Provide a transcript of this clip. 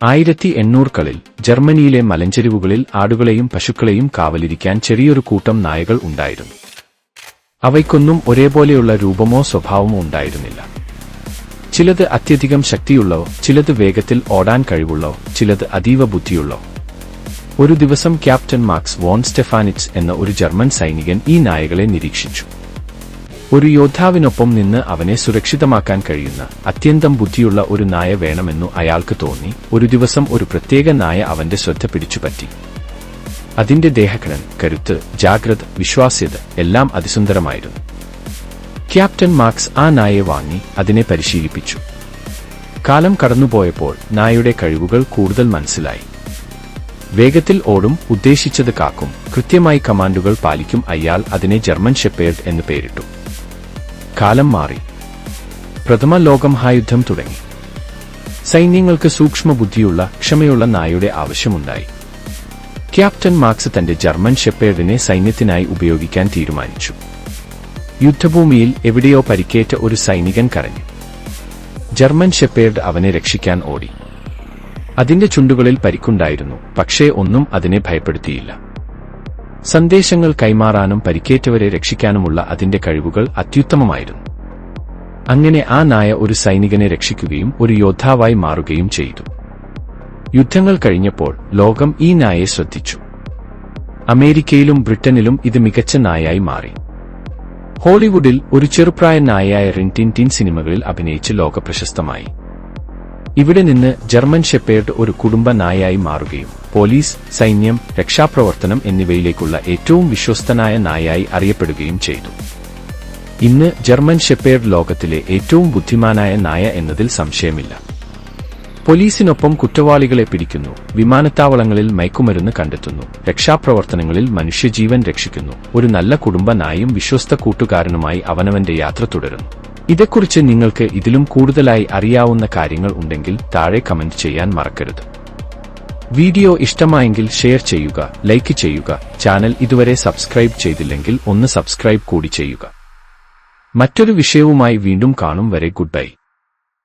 1800കളിൽ ജർമ്മനിയിലെ മലഞ്ചെരിവുകളിൽ ആടുകളെയും പശുക്കളെയും കാവലിരിക്കാൻ ചെറിയൊരു കൂട്ടം നായകൾ ഉണ്ടായിരുന്നു. അവയ്ക്കൊന്നും ഒരേപോലെയുള്ള രൂപമോ സ്വഭാവമോ ഉണ്ടായിരുന്നില്ല. ചിലത് അത്യധികം ശക്തിയുള്ളവ, ചിലത് വേഗത്തിൽ ഓടാൻ കഴിവുള്ളവ, ചിലത് അതീവ ബുദ്ധിയുള്ളവ. ഒരു ദിവസം ക്യാപ്റ്റൻ മാക്സ് വോൺ സ്റ്റെഫാനിറ്റ്സ് എന്ന ഒരു ജർമ്മൻ സൈനികൻ ഈ നായകളെ നിരീക്ഷിച്ചു. ഒരു യോദ്ധാവിനൊപ്പം നിന്ന് അവനെ സുരക്ഷിതമാക്കാൻ കഴിയുന്ന അത്യന്തം ബുദ്ധിയുള്ള ഒരു നായ വേണമെന്നു അയാൾക്ക് തോന്നി. ഒരു ദിവസം ഒരു പ്രത്യേക നായ അവന്റെ ശ്രദ്ധ പിടിച്ചുപറ്റി. അതിന്റെ ദേഹഘടന, കരുത്ത്, ജാഗ്രത, വിശ്വാസ്യത എല്ലാം അതിസുന്ദരമായിരുന്നു. ക്യാപ്റ്റൻ മാക്സ് ആ നായയെ വാങ്ങി അതിനെ പരിശീലിപ്പിച്ചു. കാലം കടന്നുപോയപ്പോൾ നായയുടെ കഴിവുകൾ കൂടുതൽ മനസ്സിലായി. വേഗത്തിൽ ഓടും, ഉദ്ദേശിച്ചത് കാക്കും, കൃത്യമായി കമാൻഡുകൾ പാലിക്കും. അയാൾ അതിനെ ജർമ്മൻ ഷെപ്പേർഡ് എന്ന് പേരിട്ടു. കാലം മാറി. പ്രഥമ ലോകമഹായുദ്ധം തുടങ്ങി. സൈന്യങ്ങൾക്ക് സൂക്ഷ്മബുദ്ധിയുള്ള, ക്ഷമയുള്ള നായയുടെ ആവശ്യമുണ്ടായി. ക്യാപ്റ്റൻ മാക്സ് തന്റെ ജർമ്മൻ ഷെപ്പേർഡിനെ സൈന്യത്തിനായി ഉപയോഗിക്കാൻ തീരുമാനിച്ചു. യുദ്ധഭൂമിയിൽ എവിടെയോ പരിക്കേറ്റ ഒരു സൈനികൻ കരഞ്ഞു. ജർമ്മൻ ഷെപ്പേർഡ് അവനെ രക്ഷിക്കാൻ ഓടി. അതിന്റെ ചുണ്ടുകളിൽ പരിക്കുണ്ടായിരുന്നു, പക്ഷേ ഒന്നും അതിനെ ഭയപ്പെടുത്തിയില്ല. സന്ദേശങ്ങൾ കൈമാറാനും പരിക്കേറ്റവരെ രക്ഷിക്കാനുമുള്ള അതിന്റെ കഴിവുകൾ അത്യുത്തമമായിരുന്നു. അങ്ങനെ ആ നായ ഒരു സൈനികനെ രക്ഷിക്കുകയും ഒരു യോദ്ധാവായി മാറുകയും ചെയ്തു. യുദ്ധങ്ങൾ കഴിഞ്ഞപ്പോൾ ലോകം ഈ നായയെ ശ്രദ്ധിച്ചു. അമേരിക്കയിലും ബ്രിട്ടനിലും ഇത് മികച്ച നായയായി മാറി. ഹോളിവുഡിൽ ഒരു ചെറുപ്രായ നായയായ റിൻ ടിൻ ടിൻ സിനിമകളിൽ അഭിനയിച്ച് ലോകപ്രശസ്തമായി. ഇവിടെ നിന്ന് ജർമ്മൻ ഷെപ്പേർഡ് ഒരു കുടുംബ നായയായി മാറുകയും പോലീസ്, സൈന്യം, രക്ഷാപ്രവർത്തനം എന്നിവയിലേക്കുള്ള ഏറ്റവും വിശ്വസ്തനായ നായയായി അറിയപ്പെടുകയും ചെയ്തു. ഇന്ന് ജർമ്മൻ ഷെപ്പേർഡ് ലോകത്തിലെ ഏറ്റവും ബുദ്ധിമാനായ നായ എന്നതിൽ സംശയമില്ല. പോലീസിനൊപ്പം കുറ്റവാളികളെ പിടിക്കുന്നു, വിമാനത്താവളങ്ങളിൽ മയക്കുമരുന്ന് കണ്ടെത്തുന്നു, രക്ഷാപ്രവർത്തനങ്ങളിൽ മനുഷ്യജീവൻ രക്ഷിക്കുന്നു. ഒരു നല്ല കുടുംബ നായയും വിശ്വസ്ത കൂട്ടുകാരനുമായി അവനവന്റെ യാത്ര തുടരുന്നു. ഇതേക്കുറിച്ച് നിങ്ങൾക്ക് ഇതിലും കൂടുതലായി അറിയാവുന്ന കാര്യങ്ങൾ ഉണ്ടെങ്കിൽ താഴെ കമന്റ് ചെയ്യാൻ മറക്കരുത്. വീഡിയോ ഇഷ്ടമായെങ്കിൽ ഷെയർ ചെയ്യുക, ലൈക്ക് ചെയ്യുക. ചാനൽ ഇതുവരെ സബ്സ്ക്രൈബ് ചെയ്തില്ലെങ്കിൽ ഒന്ന് സബ്സ്ക്രൈബ് കൂടി ചെയ്യുക. മറ്റൊരു വിഷയവുമായി വീണ്ടും കാണും വരെ ഗുഡ് ബൈ.